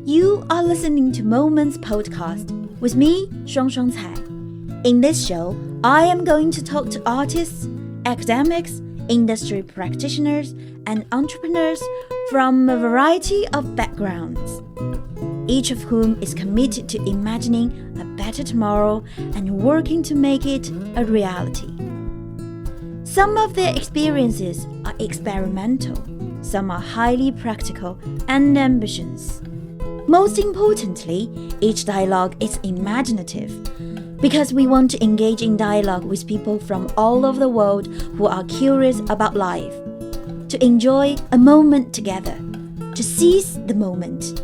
You are listening to Moments Podcast with me, Cai. In this show, I am going to talk to artists, academics, industry practitioners, and entrepreneurs from a variety of backgrounds, each of whom is committed to imagining a better tomorrow and working to make it a reality. Some of their experiences are experimental, some are highly practical and ambitious. Most importantly, each dialogue is imaginative, because we want to engage in dialogue with people from all over the world who are curious about life, to enjoy a moment together, to seize the moment,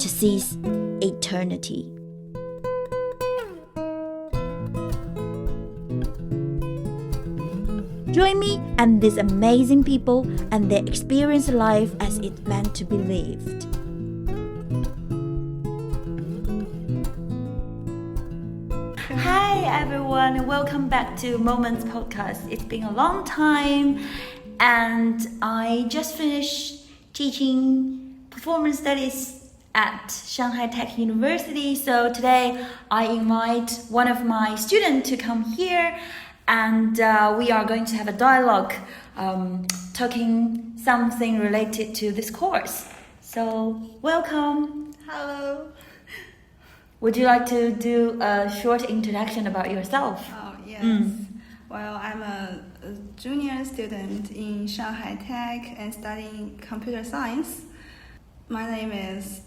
to seize eternity. Join me and these amazing people and their experienced life as it's meant to be lived. Hi everyone, welcome back to Moments Podcast. It's been a long time and I just finished teaching performance studies at ShanghaiTech University. So today I invite one of my students to come here and we are going to have a dialogue talking something related to this course. So welcome. Hello. Would you like to do a short introduction about yourself? Oh, yes. Well, I'm a junior student in ShanghaiTech and studying computer science. My name is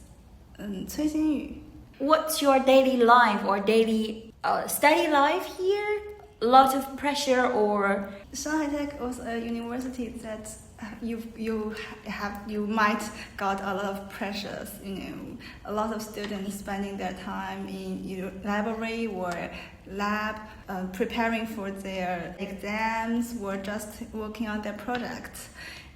Xinyu Cui. What's your daily life or daily study life here? A lot of pressure or... ShanghaiTech was a university that you might got a lot of pressures, a lot of students spending their time in library or lab, preparing for their exams or just working on their projects.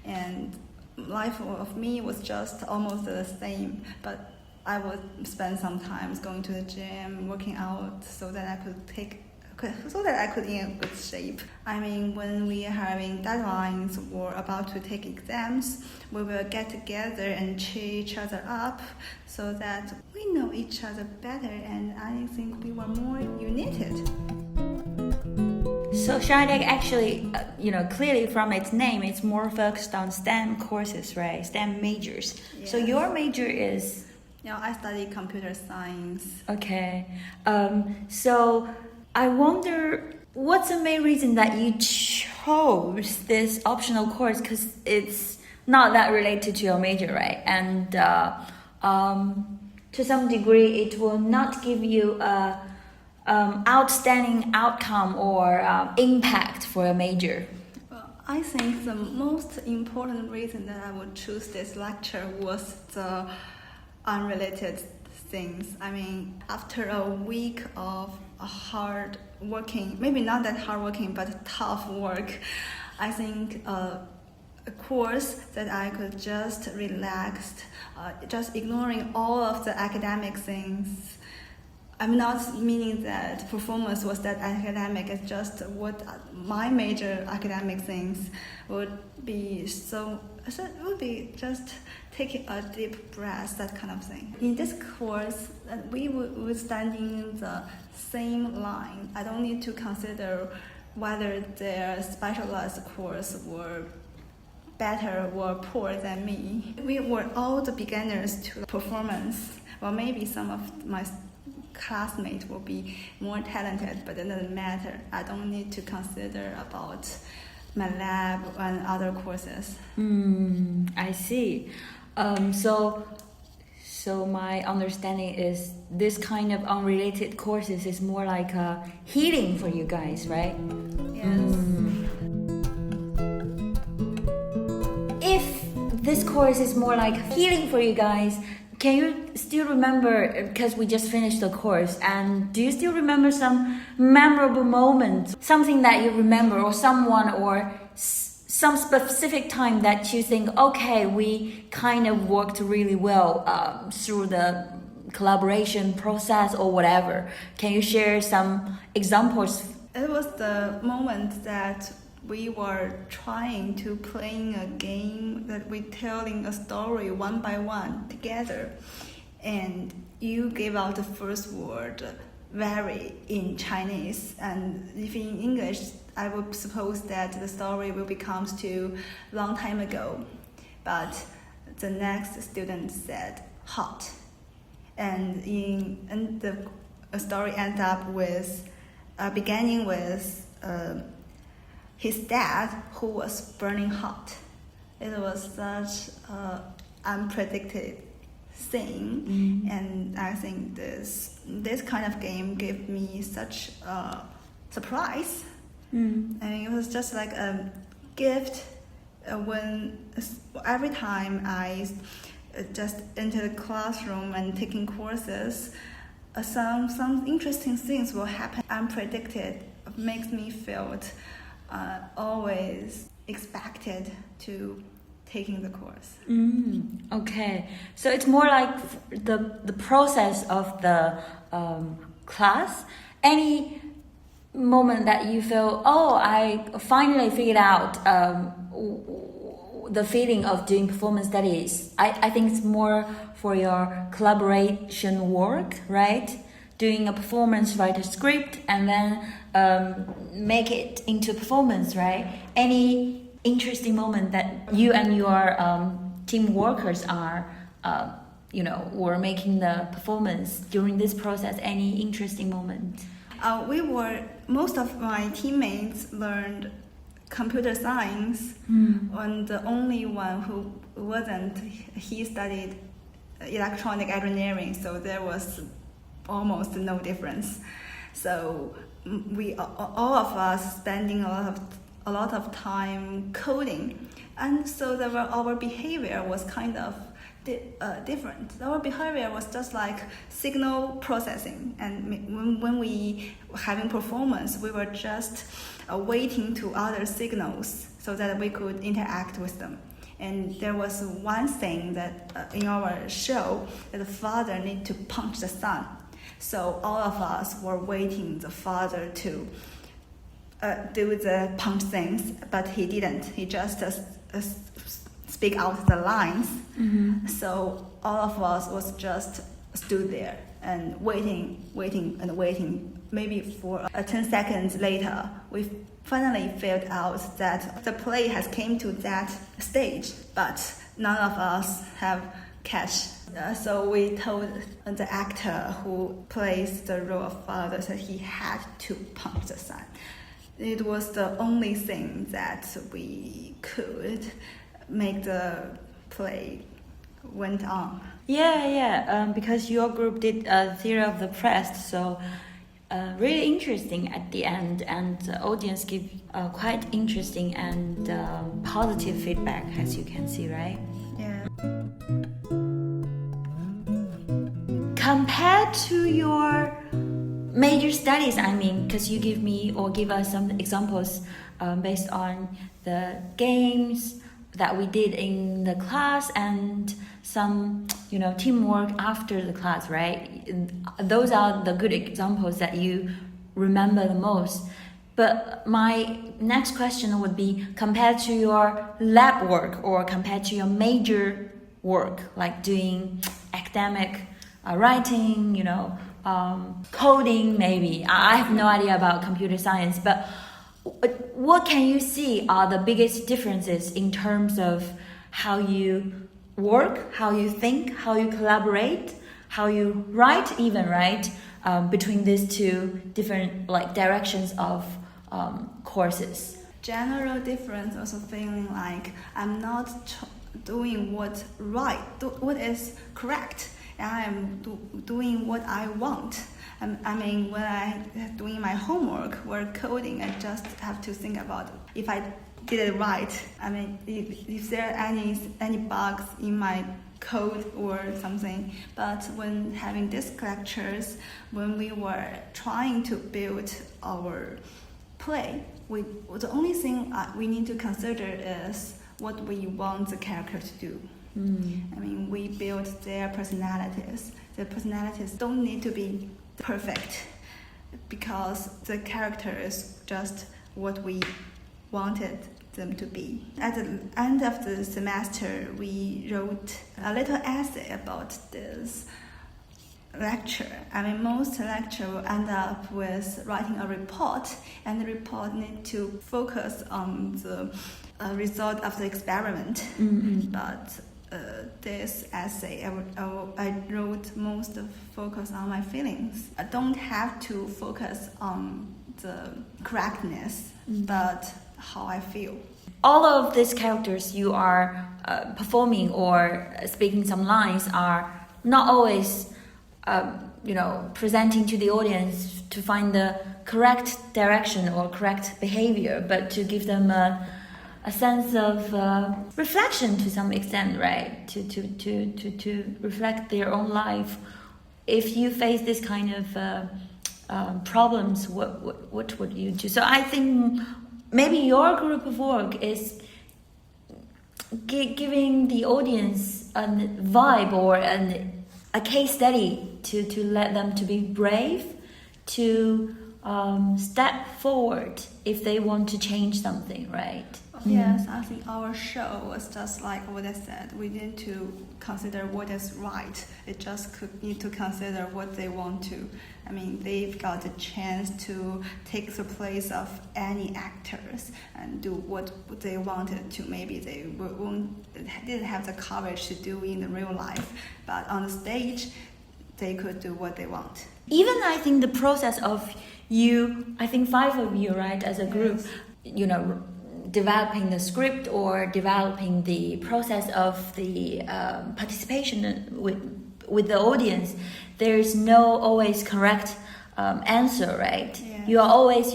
And life of me was just almost the same, but I would spend some time going to the gym, working out so that I could be in good shape. I mean, when we are having deadlines or about to take exams, we will get together and cheer each other up so that we know each other better, and I think we were more united. So ShanghaiTech actually, clearly from its name, it's more focused on STEM courses, right? STEM majors. Yes. So your major is? Yeah, I study computer science. Okay. So I wonder, what's the main reason that you chose this optional course? Because it's not that related to your major, right? And to some degree, it will not give you a outstanding outcome or impact for a major. Well, I think the most important reason that I would choose this lecture was the unrelated things. I mean, after a week of hard working, maybe not that hard working, but tough work, I think a course that I could just relax, just ignoring all of the academic things. I'm not meaning that performance was that academic, it's just what my major academic things would be. So it would be just taking a deep breath, that kind of thing. In this course, we would stand in the same line. I don't need to consider whether their specialized course were better or poor than me. We were all the beginners to performance. Well, maybe some of my classmates will be more talented, but it doesn't matter. I don't need to consider about my lab and other courses. I see. So my understanding is this kind of unrelated courses is more like a healing for you guys, right? Yes. If this course is more like healing for you guys, can you still remember, because we just finished the course, and do you still remember some memorable moment, something that you remember, or someone, or some specific time that you think, okay, we kind of worked really well through the collaboration process or whatever? Can you share some examples? It was the moment that we were trying to playing a game that we telling a story one by one together, and you gave out the first word very in Chinese, and if in English I would suppose that the story will become to long time ago, but the next student said hot, and the story ends up with beginning with his dad who was burning hot. It was such unpredicted thing, and I think this kind of game gave me such a surprise. And it was just like a gift when every time I just enter the classroom and taking courses, some interesting things will happen unpredicted. It makes me feel always expected to taking the course. Okay, so it's more like the process of the class. Any moment that you feel, oh, I finally figured out the feeling of doing performance studies. I think it's more for your collaboration work, right? Doing a performance, write a script, and then make it into performance, right? Any interesting moment that you and your team workers are, were making the performance during this process? Any interesting moment? Most of my teammates learned computer science, and the only one who wasn't, he studied electronic engineering, so there was almost no difference. So we all of us spending a lot of time coding, and so our behavior was kind of different. Our behavior was just like signal processing, and when we were having performance, we were just waiting to other signals so that we could interact with them. And there was one thing that in our show that the father need to punch the son. So all of us were waiting the father to do the punch things, but he didn't. He just speak out the lines. So all of us was just stood there and waiting. Maybe for 10 seconds later, we finally figured out that the play has came to that stage, but none of us have catch. So we told the actor who plays the role of father that he had to punch the son. It was the only thing that we could make the play went on. Because your group did a theater of the press, so really interesting at the end, and the audience give quite interesting and positive feedback, as you can see, right? Yeah. Compared to your major studies, because you give us some examples based on the games that we did in the class and some teamwork after the class, right? Those are the good examples that you remember the most. But my next question would be, compared to your lab work or compared to your major work, like doing academic writing, coding maybe. I have no idea about computer science, but what can you see are the biggest differences in terms of how you work, how you think, how you collaborate, how you write even, right? Between these two different directions of courses. General difference also feeling like I'm not doing what is correct. I am doing what I want. When I'm doing my homework or coding, I just have to think about if I did it right. If there are any bugs in my code or something. But when having these lectures, when we were trying to build our play, the only thing we need to consider is what we want the character to do. We build their personalities. The personalities don't need to be perfect because the character is just what we wanted them to be. At the end of the semester, we wrote a little essay about this lecture. I mean, most lecture will end up with writing a report, and the report need to focus on the result of the experiment. But this essay, I wrote most of focus on my feelings. I don't have to focus on the correctness, but how I feel. All of these characters you are performing or speaking some lines are not always presenting to the audience to find the correct direction or correct behavior, but to give them a sense of reflection to some extent, right? To reflect their own life. If you face this kind of problems, what would you do? So I think maybe your group of work is giving the audience a vibe or a case study to let them to be brave, to step forward if they want to change something, right? Yes, I think our show was just like what I said. We need to consider what is right. It just need to consider what they want to. I mean, they've got the chance to take the place of any actors and do what they wanted to. Maybe they didn't have the courage to do in the real life, but on the stage, they could do what they want. Even I think the process of you, I think 5 of you, right, as a group, yes. Developing the script or developing the process of the participation with the audience, there is no always correct answer, right? Yes. You are always,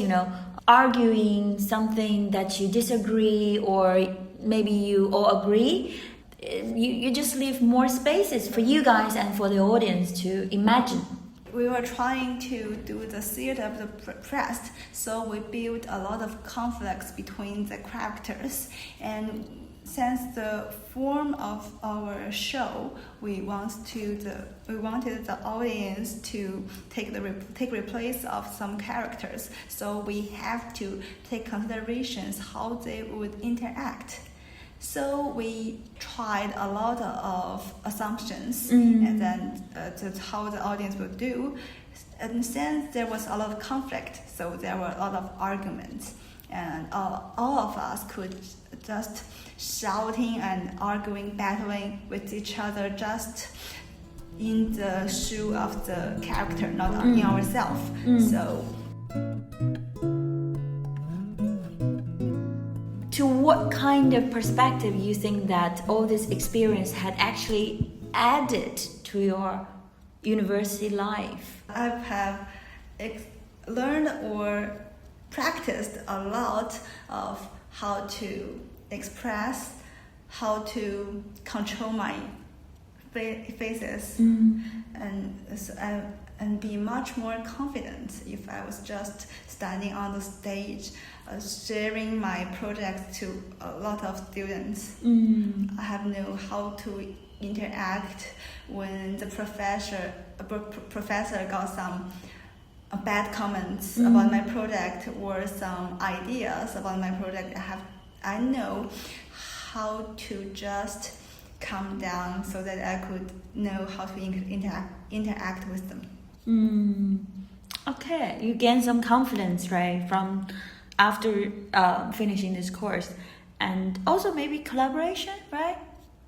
arguing something that you disagree, or maybe you all agree. You just leave more spaces for you guys and for the audience to imagine. We were trying to do the theater of the press, so we built a lot of conflicts between the characters. And since the form of our show, we wanted the audience to take replace of some characters. So we have to take considerations how they would interact. So we tried a lot of assumptions, and then that's how the audience would do. And since there was a lot of conflict, so there were a lot of arguments, and all of us could just shouting and arguing, battling with each other, just in the shoe of the character, not in ourselves. So. To what kind of perspective you think that all this experience had actually added to your university life? I have learned or practiced a lot of how to express, how to control my faces, and be much more confident if I was just standing on the stage, sharing my project to a lot of students. I have known how to interact when the professor got some bad comments about my project or some ideas about my project. I know how to just calm down so that I could know how to interact with them. Okay, you gain some confidence, right, from after finishing this course, and also maybe collaboration, right?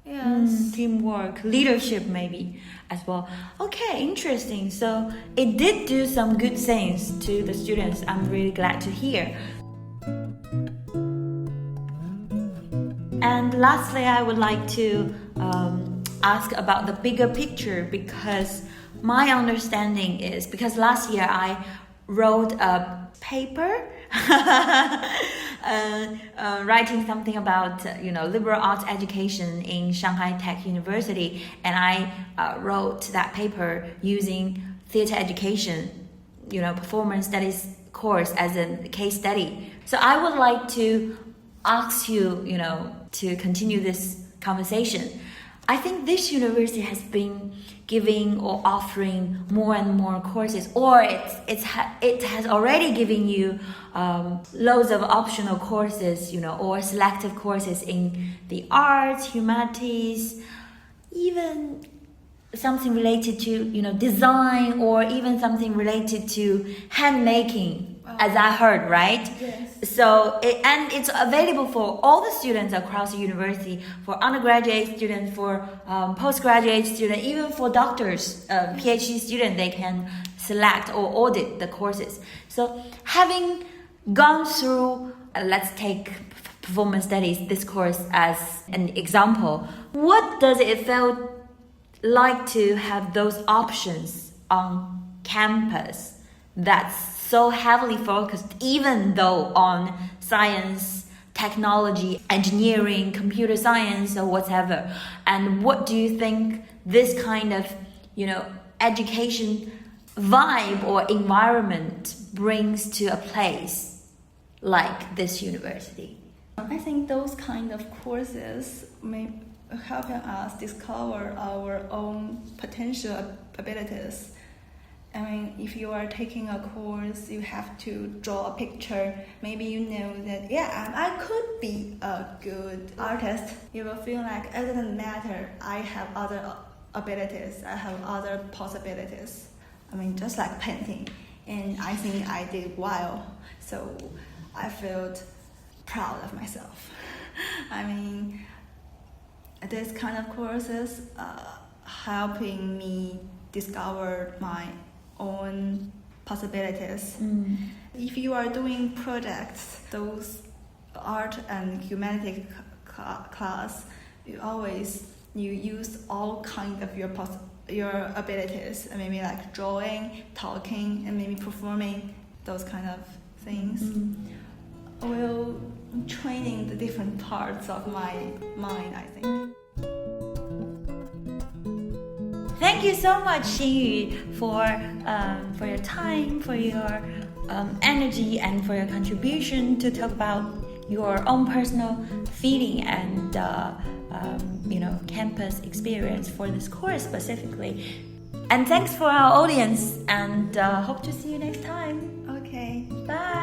Yes. Teamwork, leadership maybe as well. Okay, interesting. So it did do some good things to the students. I'm really glad to hear. And lastly, I would like to ask about the bigger picture, because my understanding is, because last year I wrote a paper writing something about liberal arts education in ShanghaiTech University, and I wrote that paper using theater education, performance studies course as a case study. So I would like to ask you, to continue this conversation. I think this university has been giving or offering more and more courses, or it has already given you loads of optional courses, or selective courses in the arts, humanities, even something related to design, or even something related to handmaking, as I heard, right? Yes. So it's available for all the students across the university, for undergraduate students, for postgraduate students, even for doctors, PhD students, they can select or audit the courses. So having gone through, let's take performance studies, this course as an example, what does it feel like to have those options on campus that's so heavily focused, even though on science, technology, engineering, computer science, or whatever? And what do you think this kind of, education vibe or environment brings to a place like this university? I think those kind of courses may helping us discover our own potential abilities. I mean, if you are taking a course, you have to draw a picture. Maybe you know that, I could be a good artist. You will feel like it doesn't matter. I have other abilities. I have other possibilities. I mean, just like painting. And I think I did well. So I felt proud of myself. I mean, this kind of courses helping me discover my own possibilities. If you are doing projects, those art and humanities class, you use all kind of your abilities, and maybe like drawing, talking, and maybe performing, those kind of things. Will training the different parts of my mind, I think. Thank you so much, Xinyu, for your time, for your energy, and for your contribution to talk about your own personal feeling and campus experience for this course specifically. And thanks for our audience, and hope to see you next time. Okay. Bye.